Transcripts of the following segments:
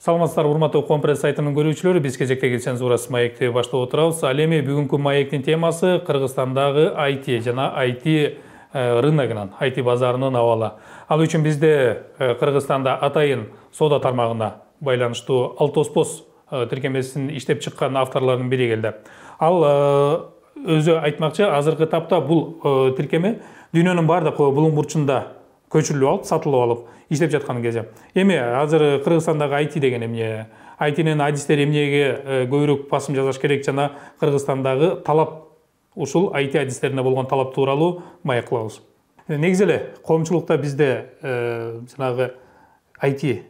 Саламатсыздар, урматтуу Компресс сайтынын көрүүчүлөрү, биз кезекте келсеңиз урас маекти баштап отурабыз. Ал эми бүгүнкү маектин темасы Кыргызстандагы IT жана IT рыногунан, IT базарынын абалы. Ал үчүн бизде Кыргызстанда атайын соода тармагына байланыштуу Алтоспос тиркемесин иштеп чыккан авторлордун бири келди. Ал өзү айтмакчы, азыркы тапта бул тиркеме дүйнөнүн бардык булуң бурчунда көчүрүлүп алып, сатылып алып, иштеп жаткан кезде. Эми азыр Кыргызстандагы IT деген эмне? ITнин адистери эмнеге көбүрөөк басым жасаш керек жана Кыргызстандагы талап, ушул IT адистерине болгон талап тууралуу маек кылабыз. Негизи эле коомчулукта бизде жанагы IT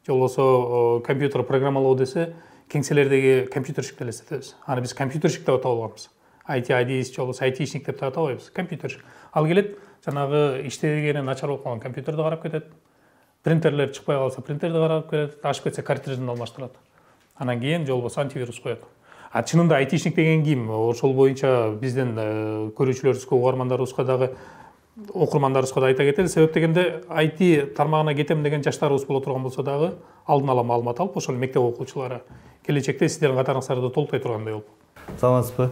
же болбосо компьютер программалоо десе, кеңселердеги компьютерщик элестетебиз. Аны биз компьютерщик деп атап алганбыз. IT адис же болбосо айтишник деп атабайбыз, компьютерщик. Ал келет, жанагы иштегени начар болуп калган компьютерди карап кетет. Принтерлер чыкпай калса, принтерди карап кетет, ашып кетсе картриджин алмаштырат. Анан кийин же болбосо антивирус коет. А чынында айтишник деген ким? Ошол боюнча биздин көрүүчүлөрүбүзгө, угармандарыбызга дагы, окурмандарыбызга да айта кетели. Себеп дегенде IT тармагына кетем деген жаштарыбыз боло турган болсо дагы алдын ала маалымат алып, ошол мектеп окуучулары келечекте сиздердин катарыңыздарды толуктай тургандай болуп. Саламатсызбы?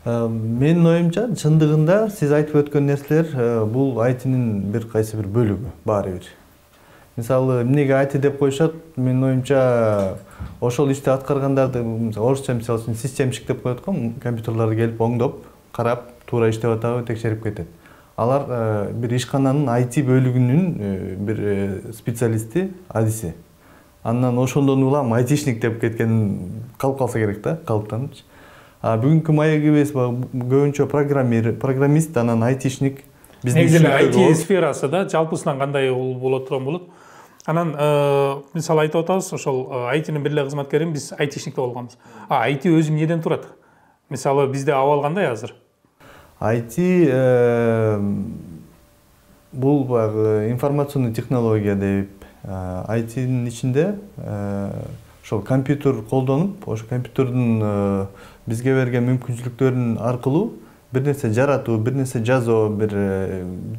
Менин оюмча, чындыгында сиз айтып өткөн нерселер бул IT-нин бир кайсы бир бөлүгү баары бир. Мисалы, эмнеге IT деп коюшат? Менин оюмча, ошол ишти аткаргандарды, орусча мисалы үчүн системщик деп коет го, компьютерларды келип оңдоп, карап, туура иштеп атабы, текшерип кетет. Алар бир ишкананын IT бөлүгүнүн бир специалисти, адиси. Андан ошондон улам айтишник деп кеткен калып калса керек да, калыптанып. Бүгүнкү маегибиз көбүнчө программист, анан айтишник. Негизи IT сферасы да жалпысынан кандай боло турган болот. Анан мисалы айтып атабыз, ошол IT-нин бир эле кызматкерин биз айтишник деп алганбыз. IT өзү эмнеден турат? Мисалы бизде абал кандай азыр? IT бул баягы информационный технология деп, IT-нин ичинде ошол компьютер колдонуп, ошол компьютердин бизге берген мүмкүнчүлүктөрүн аркылуу бир нерсе жаратуу, бир нерсе жазуу, бир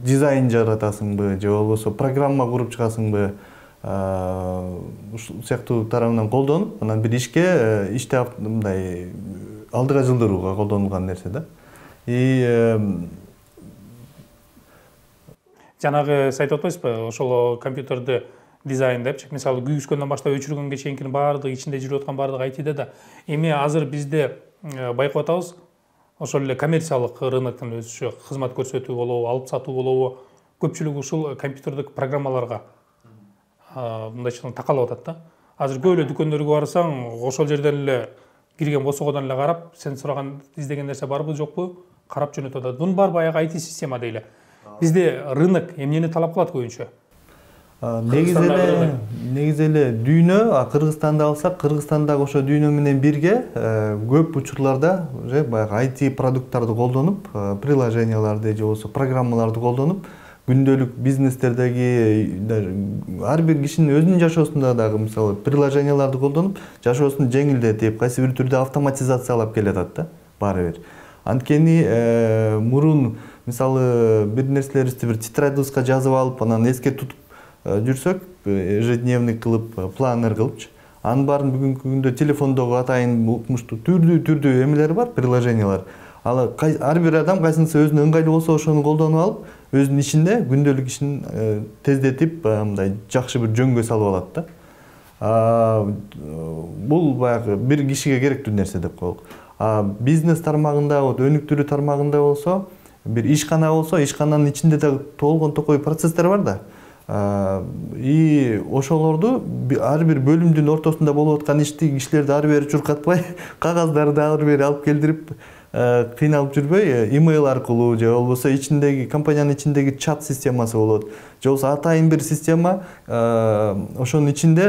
дизайн жаратасыңбы, же болбосо программа куруп чыгасыңбы, ушул сыяктуу тарабынан колдонуп, анан бир ишке ишти мындай алдыга жылдырууга колдонулган нерсе да. Жанагы сиз айтып атпайсызбы, ошол компьютерди дизайн депчи, мисалы күйгүзгөндөн баштап өчүргөнгө чейинкини баардык ичинде жүрүп аткан баардык IT-де да. Эми азыр бизде байкап атабыз, ошол эле коммерциялык рыноктун өсүшү, кызмат көрсөтүү болобу, алып сатуу болобу, көпчүлүгү ушул компьютердик программаларга мындайча такалып атат да. Азыр көп эле дүкөндөргө барсаң, ошол жерден эле кирген босогодон эле карап, сен сураган, издеген нерсе барбы, жокпу, карап жөнөтүп атат. Бунун баары баягы IT система дейли. Бизде рынок эмнени талап кылат көбүнчө? Негизи эле дүйнө, Кыргызстанды алсак, Кыргызстандагы ошо дүйнө менен бирге көп учурларда уже баягы IT продукттарды колдонуп, приложенияларды же болбосо программаларды колдонуп, күндөлүк бизнестердеги ар бир кишинин өзүнүн жашоосунда дагы мисалы приложенияларды колдонуп, жашоосун жеңилдетип, кайсы бир түрдө автоматизациялап келатат да, баары бир. Анткени мурун мисалы бир нерселерибизди бир тетрадыбызга жазып алып, анан эске тутуп жүрсөк, ежедневный кылып, планер кылыпчы. Анын баарын бүгүнкү күндө телефондогу атайын укмуштуу түрдүү эмелери бар, приложениялар. Ал ар бир адам кайсынысы өзүнө ыңгайлуу болсо ошону колдонуп алып, өзүнүн ишинде күндөлүк ишин тездетип, мындай жакшы бир жөнгө салып алат да. Бул баягы бир кишиге керектүү нерсе деп коелук. Бизнес тармагында, өнүктүрүү тармагында болсо, бир ишкана болсо, ишкананын ичинде да толгон токой процесстер бар да. Ошолорду ар бир бөлүмдүн ортосунда болуп аткан ишти кишилерди ары бери чуркатпай, кагаздарды ары бери алып келдирип, кыйналып жүрбөй, имейл аркылуу же болбосо ичиндеги компаниянын ичиндеги чат системасы болот. Же болбосо атайын бир система, ошонун ичинде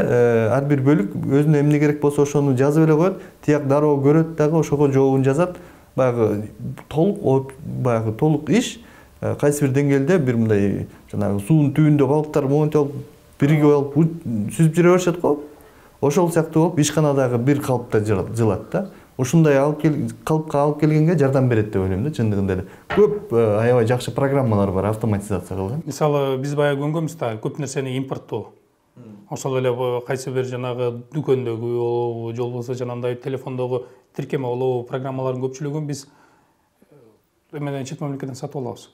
ар бир бөлүк өзүнө эмне керек болсо ошону жазып эле коет, тияк дароо көрөт дагы ошого жообун жазат. Баягы толук иш кайсы бир деңгээлде бир мындай жанагы суунун түбүндө балыктар монтоп бирге болуп сүзүп жүрө беришет го. Ошол сыяктуу болуп ишканадагы бир калыпта жылат да. Ушундай калыпка алып келгенге жардам берет деп ойлойм да, чындыгында эле. Көп аябай жакшы программалар бар, автоматизация кылган. Мисалы биз баягы көнгөнбүз да, көп нерсени импорттоо. Ошол эле кайсы бир жанагы дүкөндөгү болобу, же болбосо жанагындай телефондогу тиркеме болобу программалардын көпчүлүгүн биз эмеден чет мамлекеттен сатып алабыз.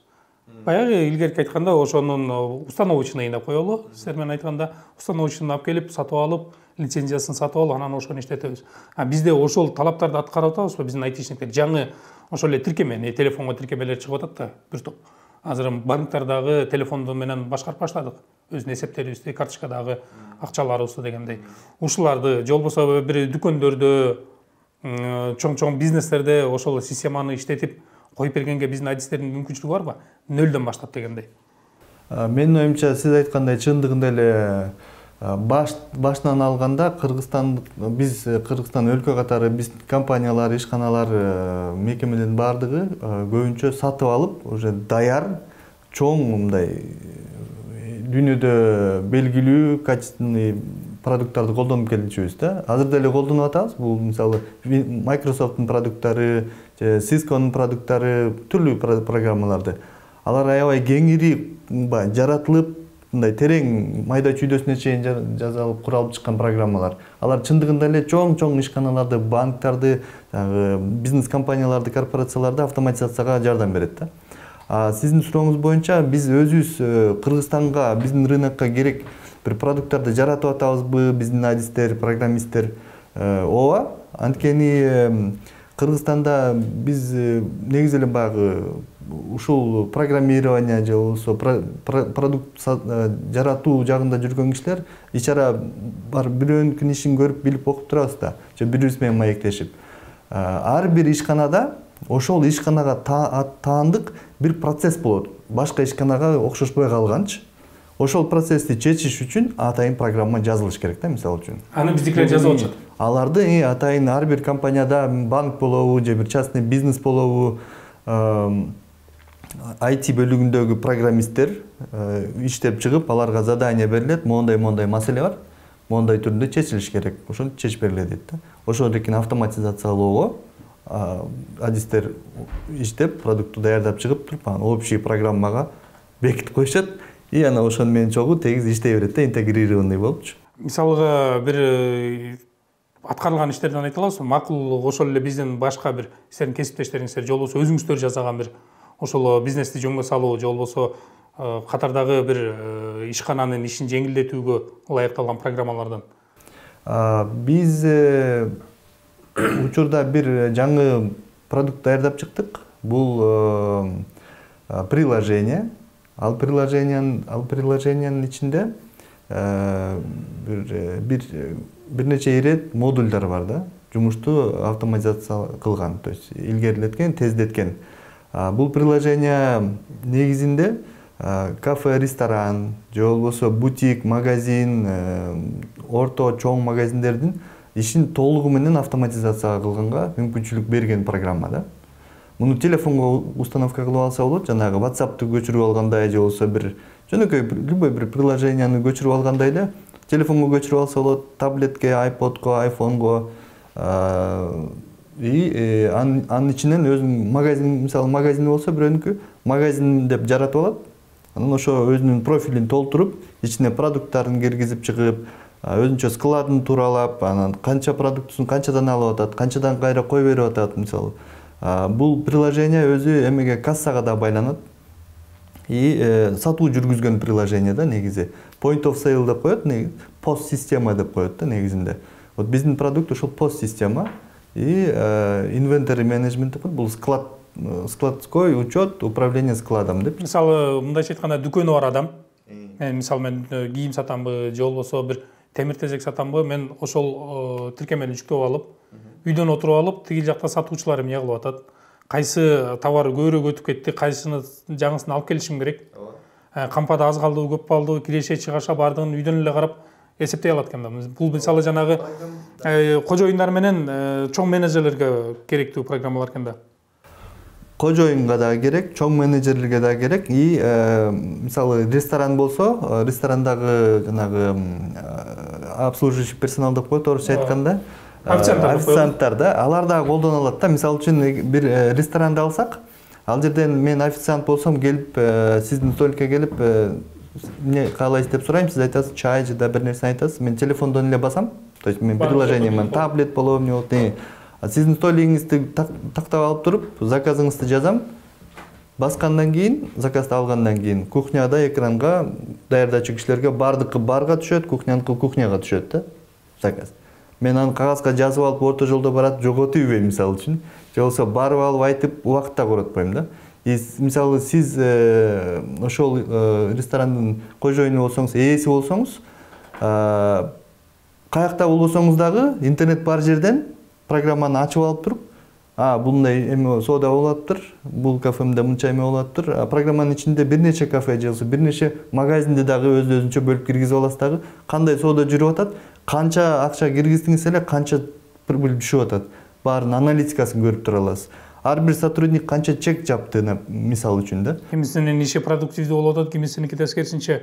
Баягы илгерки айтканда ошонун установочныйын деп коелу. Силер менен айтканда установочныйын алып келип сатып алып, лицензиясын сатып алып, анан ошону иштетебиз. Бизде ошол талаптарды аткарып атабызбы биздин айтишниктер? Жаңы ошол эле тиркеме, телефонго тиркемелер чыгып атат да, бир топ. Азыр банктардагы телефонду менен башкарып баштадык. Өзүнүн эсептерибизди, карточкадагы акчаларыбызды дегендей. Ушуларды же болбосо бир дүкөндөрдө, чоң бизнестерде ошол системаны иштетип коюп бергенге биздин адистердин мүмкүнчүлүгү барбы? Нөлдөн баштап дегендей. Менин оюмча сиз айткандай чындыгында эле башынан алганда биз Кыргызстан өлкө катары биз компаниялар, ишканалар, мекемелердин баардыгы көбүнчө сатып алып, уже даяр чоң мындай дүйнөдө белгилүү качественный продукттарды колдонуп келчүбүз да. Азыр деле колдонуп атабыз. Бул мисалы Microsoft'тун продукттары, Cisco'нун продукттары, түрлүү программаларды. Алар аябай кеңири жаратылып, мындай терең майда чүйдөсүнө чейин жазылып, куралып чыккан программалар. Алар чындыгында эле чоң ишканаларды, банктарды, бизнес компанияларды, корпорацияларды автоматизацияга жардам берет да. Сиздин сурооңуз боюнча биз өзүбүз Кыргызстанга, биздин рынокко керек бир продукттарды жаратып атабызбы, биздин адистер, программисттер? Ооба, анткени Кыргызстанда биз негизи эле баягы ушул программирование же болбосо продукт жаратуу жагында жүргөн кишилер ичара бар бирөөнүкүнүн ишин көрүп билип окуп турабыз да, же бири-бирибиз менен маектешип. Ар бир ишканада ошол ишканага таандык бир процесс болот. Башка ишканага окшошпой калганчы. Ошол процессти чечиш үчүн атайын программа жазылыш керек да, мисалы үчүн. Аны биздикилер жазып атышат. Аларды атайын ар бир компанияда банк болобу, же бир частный бизнес болобу, IT бөлүгүндөгү программисттер иштеп чыгып, аларга задание берилет, мондай маселе бар, мондай түрүндө чечилиш керек. Ошону чечип берилет дейт да. Ошол эркин автоматизациялоого адистер иштеп, продукту даярдап чыгып туруп, общий программага бекитип коюшат. И ана ошону менен чогуу тегиз иштей берет да, интегрированный болупчу. Мисалга бир аткарылган иштерден айта аласызбы? Макул ошол эле биздин башка бир сиздердин кесиптештериңиздер же болбосо өзүңүздөр жасаган бир ошол бизнести жөнгө салуу же болбосо катардагы бир ишкананын ишин жеңилдетүүгө ылайыкталган программалардан? Биз учурда бир жаңы продукт даярдап чыктык. Бул приложение. Ал приложениянын ичинде бир нече ирет модульдар бар да. Жумушту автоматизация кылган, то есть илгерилеткен, тездеткен. Бул приложение негизинде кафе, ресторан, же болбосо бутик, магазин, орто, чоң магазиндердин ишин толугу менен автоматизация кылганга мүмкүнчүлүк берген программа да. Муну телефонго установка кылып алса болот, жанагы WhatsApp'ты көчүрүп алгандай же болбосо бир жөнөкөй любой бир приложенияны көчүрүп алгандай эле телефонго көчүрүп алса болот, таблетке, iPod'го, iPhone'го. И анын ичинен өзүнүн магазин, мисалы магазини болсо бирөөнүкү магазин деп жаратып алат. Анан ошо өзүнүн профилин толтуруп, ичине продукттарын киргизип чыгып, өзүнчө складын тууралап, анан канча продуктусун канчадан алып атат, канчадан кайра кой берип атат мисалы. Бул приложение өзү эмеге кассага да байланат. И сатуу жүргүзгөн приложение да негизи. Point of sale деп коет, пост система деп коет да негизинде. Вот биздин продукт ошол пост система и inventory management деп коет. Бул складской учет, управление складом деп. Мисалы мындайча айтканда дүкөнү бар адам. Мисалы мен кийим сатамбы, же болбосо бир темир тезек сатамбы, мен ошол тиркемени жүктөп алып, үйдөн отуруп алып, тиги жакта сатуучулар эмне кылып атат? Кайсы товар көбүрөөк өтүп кетти, кайсыны жаңысын алып келишим керек? Кампада аз калды, көп калды, киреше чыгаша бардыгын үйдөн эле карап эсептей алат экен да. Бул мисалы жанагы кожоюндар менен чоң менеджерлерге керектүү программалар экен да. Кожоюнга да керек, чоң менеджерлерге да керек. И мисалы ресторан болсо, ресторандагы жанагы обслуживающий персонал деп коет, орусча айтканда. Официанттар да, алар да колдоно алат да. Мисалы үчүн бир ресторанды алсак, ал жерден мен официант болсом келип, сиздин столикке келип, эмне каалайсыз деп сурайм, сиз айтасыз чай же да бир нерсе айтасыз, мен телефондон эле басам, то есть мен приложение менен таблет болобу, эмне болот, сиздин столигиңизди тактап алып туруп, заказыңызды жазам. Баскандан кийин, заказды алгандан кийин кухняда экранга даярдачу кишилерге бардыкы барга түшөт, кухняныкы кухняга түшөт да заказ. Мен аны кагазга жазып алып орто жолдо барат жоготуп ийбейм мисалы үчүн. Же болбосо барып алып айтып убакытта коротпойм да. Мисалы сиз ошол ресторандын кожоюну болсоңуз, ээси болсоңуз, каякта болбосоңуз дагы интернет бар жерден программаны ачып алып туруп, bunday эме соода болуптур, бул кафемде мынча эме болуптур. Программанын ичинде бир нече кафе же бир нече магазинди дагы өзүнчө бөлүп киргизип аласыз дагы. Кандай соода жүрүп атат, канча акча киргиздиңиз эле, канча прибыль түшүп атат. Баарын аналитикасын көрүп тура аласыз. Ар бир сотрудник канча чек жапты, мисалы үчүн да. Кимисинин иши продуктивдүү болуп атат, кимисиники тескерисинче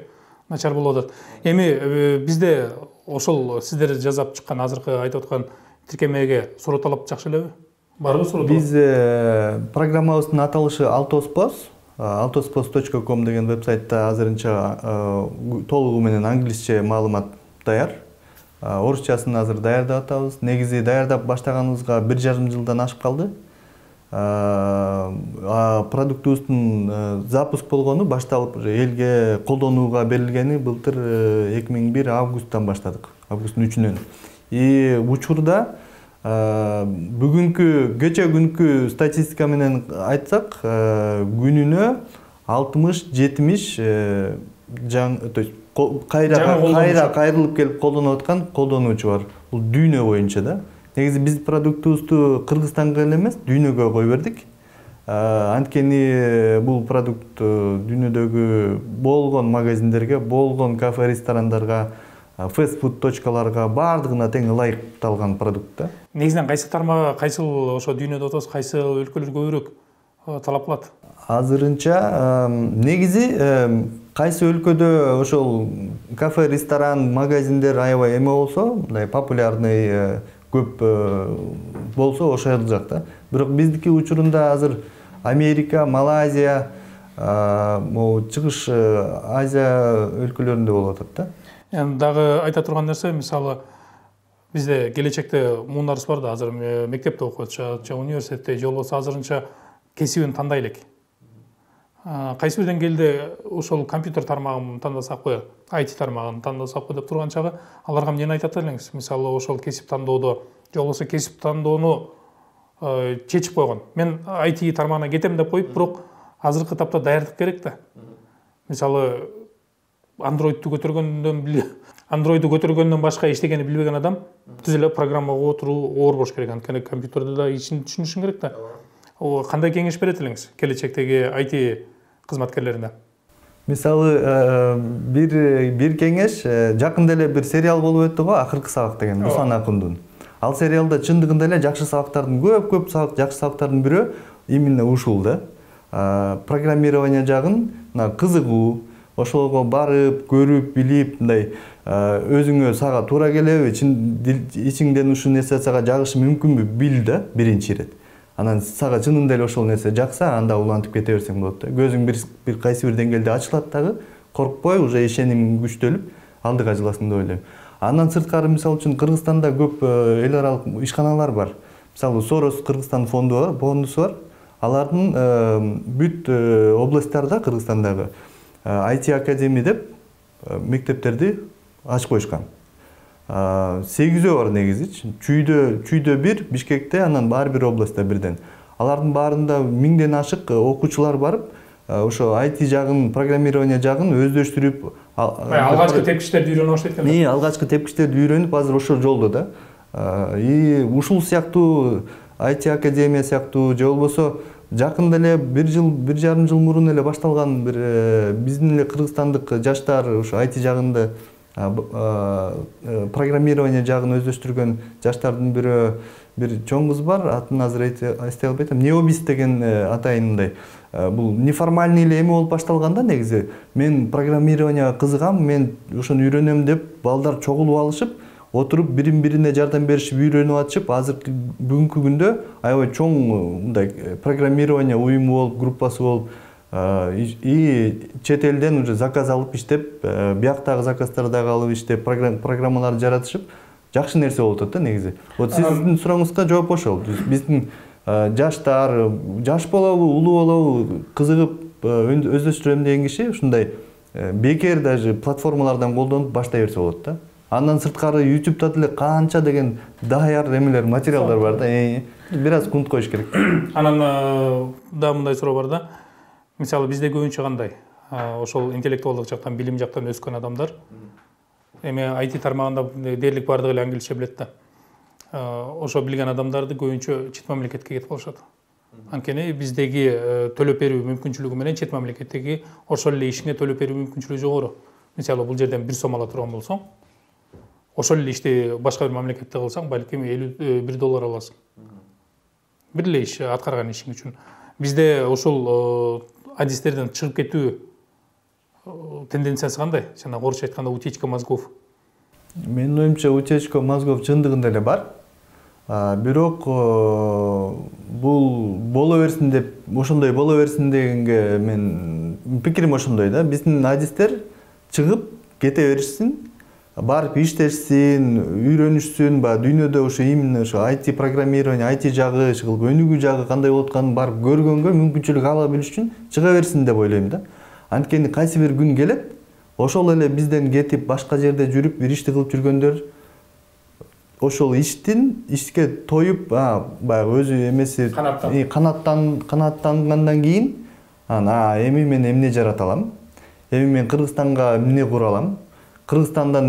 начар болуп атат. Эми бизде ошол сиздер жазап чыккан азыркы айтып аткан тиркемеге сурат алып жакшы элеби? Барбы сурат? Биз программабыздын аталышы altospos, altospos.com деген вебсайтта азырынча толугу менен англисче маалымат даяр. Орусчасын азыр даярдап атабыз. Негизи даярдап баштаганыбызга 1,5 жылдан ашып калды. Продуктубуздун запуск болгону, башталып элге колдонууга берилгени былтыр 2001 августтан баштадык. Августтун 3-үнөн. Учурда бүгүнкү кече күнкү статистика менен айтсак, күнүнө 60-70 то есть кайрылып келип колдонуп аткан колдонуучу бар. Бул дүйнө боюнча да. Негизи биз продуктубузду Кыргызстанга эле эмес, дүйнөгө кой бердик. Анткени бул продукт дүйнөдөгү болгон магазиндерге, болгон кафе, ресторандарга, фастфуд точкаларга бардыгына тең ылайыкталган продукт да. Негизинен кайсы тармак, кайсыл ошо дүйнөдө отосуз, кайсы өлкөлөр көбүрөөк талап кылат? Азырынча негизи кайсы өлкөдө ошол кафе, ресторан, магазиндер аябай эме болсо, мындай популярный көп болсо ошол жакта. Бирок биздики учурунда азыр Америка, Малайзия, чыгыш Азия өлкөлөрүндө болуп атат да. Дагы айта турган нерсе, мисалы бизде келечекте муундарыбыз бар да, азыр мектепте окуп атышат, же университетте, же болбосо азырынча кесибин тандай элек. Кайсы бир деңгээлде ошол компьютер тармагын тандасак кой, IT тармагын тандасак кой деп турган чагы, аларга эмнени айтат элеңиз? Мисалы ошол кесип тандоодо, же болбосо кесип тандоону чечип койгон. Мен IT тармагына кетем деп коюп, бирок азыркы тапта даярдык керек да. Мисалы Android'ду көтөргөндөн башка иштегени билбеген адам түз эле программага отуруу оор болуш керек. Анткени компьютерде да ишин түшүнүшүң керек да. Кандай кеңеш берет элеңиз келечектеги IT кызматкерлерине? Мисалы бир кеңеш, жакында эле бир сериал болуп өттү го, Акыркы сабак деген, Руслан Акундун. Ал сериалда чындыгында эле жакшы сабактардын көп сабак, жакшы сабактардын бирөө именно ушул да. Программирование жагын кызыгуу, ошолго барып, көрүп, билип, мындай өзүңө сага туура келеби, ичиңден ушул нерсе сага жагышы мүмкүнбү бил да, биринчи ирет. Анан сага чынында эле ошол нерсе жакса, анда улантып кете берсең болот да. Көзүң бир кайсы бир деңгээлде ачылат дагы, коркпой, уже ишеним күчтөлүп, алдыга жыласың деп ойлойм. Андан сырткары, мисалы үчүн Кыргызстанда көп эл аралык ишканалар бар. Мисалы Сорос Кыргызстан фондусу бар. Алардын бүт областтарда Кыргызстандагы IT Академия деп мектептерди ачып коюшкан. 8 бар негизи. Чүйдө бир, Бишкекте, анан ар бир областта бирден. Алардын баарында 1000ден ашык окуучулар барып, ошо IT жагын, программирование жагын өздөштүрүп, алгачкы тепкичтерди үйрөнүп баштайт экен. Алгачкы тепкичтерди үйрөнүп, азыр ошол жолдо да. Ушул сыяктуу IT Академия сыяктуу, же болбосо жакында эле 1,5 жыл мурун эле башталган бир биздин эле кыргызстандык жаштар ушу IT жагында программирование жагын өздөштүргөн жаштардын бир чоң кыз бар, атын азыр эстей албай атам. Необис деген атайындай. Бул неформальный эле эме болуп башталганда негизи. Мен программированияга кызыгам, мен ошону үйрөнөм деп балдар чогулуп алышып, отуруп бирине жардам беришип, үйрөнүп атышып, азыр бүгүнкү күндө аябай чоң мындай программирование уюму болуп, группасы болуп, и чет элден уже заказ алып иштеп, бияктагы заказдарды дагы алып иштеп, программаларды жаратышып, жакшы нерсе болуп атат да негизи. Вот сиздин сурооңузга жооп ошол. Биздин жаштар, жаш болобу, улуу болобу, кызыгып өздөштүрөм деген киши ушундай бекер даже платформалардан колдонуп баштай берсе болот да. Андан сырткары YouTube'да деле канча деген даяр эмелер, материалдар бар да. Бир аз кунт коюш керек. Анан да мындай суроо бар да. Мисалы бизде көбүнчө кандай? Ошол интеллектуалдык жактан, билим жактан өскөн адамдар эми IT тармагында дээрлик бардыгы эле англисче билет да. Ошо билген адамдарды көбүнчө чет мамлекетке кетип калышат. Анткени биздеги төлөп берүү мүмкүнчүлүгү менен чет мамлекеттеги ошол эле ишиңе төлөп берүү мүмкүнчүлүгү жогору. Мисалы бул жерден 1 сом ала турган болсоң, ошол эле ишти башка бир мамлекетте кылсаң, балким $51 аласың. Бир эле иш аткарган ишиң үчүн. Бизде ошол адистерден чыгып кетүү тенденциясы кандай? Жана орусча айтканда утечка мозгов. Менин оюмча утечка мозгов чындыгында эле бар. Бирок бул боло берсин деп, ошондой боло берсин дегенге мен пикирим ошондой да. Биздин адистер чыгып кете беришсин, барып иштешсин, үйрөнүшсүн, дүйнөдө ошо именно ошо IT программирование, IT жагы, өнүгүү жагы кандай болуп атканын барып көргөнгө мүмкүнчүлүк ала билиш үчүн чыга берсин деп ойлойм да. Анткени кайсы бир күн келет, ошол эле бизден кетип башка жерде жүрүп бир ишти кылып жүргөндөр ошол ишке тоюп, баягы өзү эмеси канааттангандан кийин, эми мен эмне жарата алам? Эми мен Кыргызстанга эмне кура алам? Кыргызстанга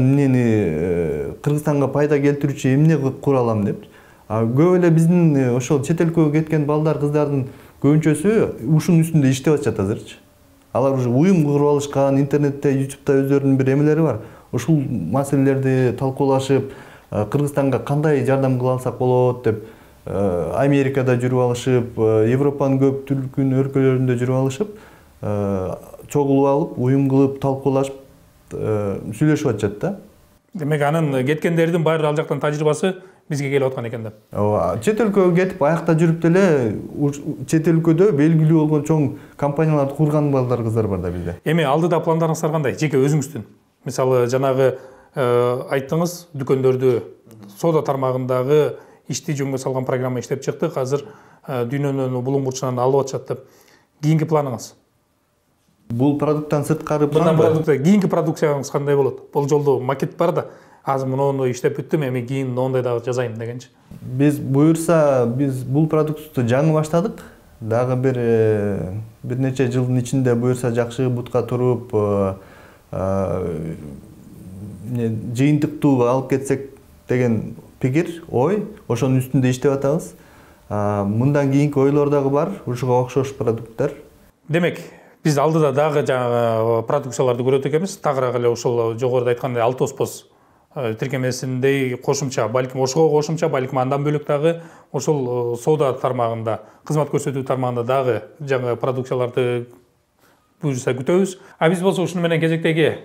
пайда келтирүүчү эмне кура алам деп. Көп эле биздин ошол чет элге кеткен балдар, кыздардын көбүнчөсү ушунун үстүндө иштеп атышат азырчы. Алар уже уюм куруп алышкан, интернетте, YouTube'да өздөрүнүн бир эмелери бар. Ушул маселелерди талкуулашып, Кыргызстанга кандай жардам кыла алсак болот деп, Америкада жүрүп алышып, Европанын көп түркүн өлкөлөрүндө жүрүп алышып, чогулуп алып, уюм кылып, талкуулашып, сүйлөшүп атышат да. Демек анын кеткендердин баары ал жактан тажрыйбасы бизге келип аткан экен да. Чет өлкөгө кетип, аякта жүрүп деле чет өлкөдө белгилүү болгон чоң компанияларды курган балдар, кыздар бар да бизде. Эми алдыда пландарыңыздар кандай? Жеке өзүңүздүн. Мисалы жанагы айттыңыз, дүкөндөрдү соода тармагындагы ишти жөнгө салган программа иштеп чыктык, азыр дүйнөнүн булуң бурчунан алып атышат деп. Кийинки планыңыз? Бул продукттан сырткары план бар. Кийинки продукцияңыз кандай болот? Бул жолдо макет бар да. Азыр муну иштеп бүттүм, эми кийин моундай дагы жазайын дегенчи. Биз буюрса, биз бул продуктты жаңы баштадык. Дагы бир нече жылдын ичинде буюрса жакшы бутка туруп, жыйынтыктуу алып кетсек деген пикир, ой, ошонун үстүндө иштеп атабыз. Мындан кийинки ойлор дагы бар, ушуга окшош продукттар. Демек, биз алдыда дагы жаңы продукцияларды көрөт экенбиз. Тагыраак эле ошол жогоруда айткандай Алтоспос тиркемесиндей кошумча, балким ошого кошумча, балким андан бөлөк дагы ошол соода тармагында, кызмат көрсөтүү тармагында дагы жаңы продукцияларды буюрса күтөбүз. Биз болсо ушуну менен кезектеги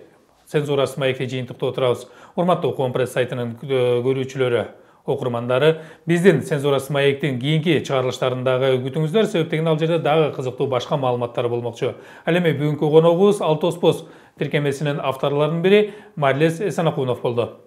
Цензурасыз маекти жыйынтыктап отурабыз. Урматтуу Коом пресс сайтынын көрүүчүлөрү, окурмандары, биздин Цензурасыз маектин кийинки чыгарылыштарын дагы күтүңүздөр, себептен ал жерде дагы кызыктуу башка маалыматтар болмокчу. Ал эми бүгүнкү коногубуз Алтоспос тиркемесинин авторлорунун бири Марлес Эсенакунов болду.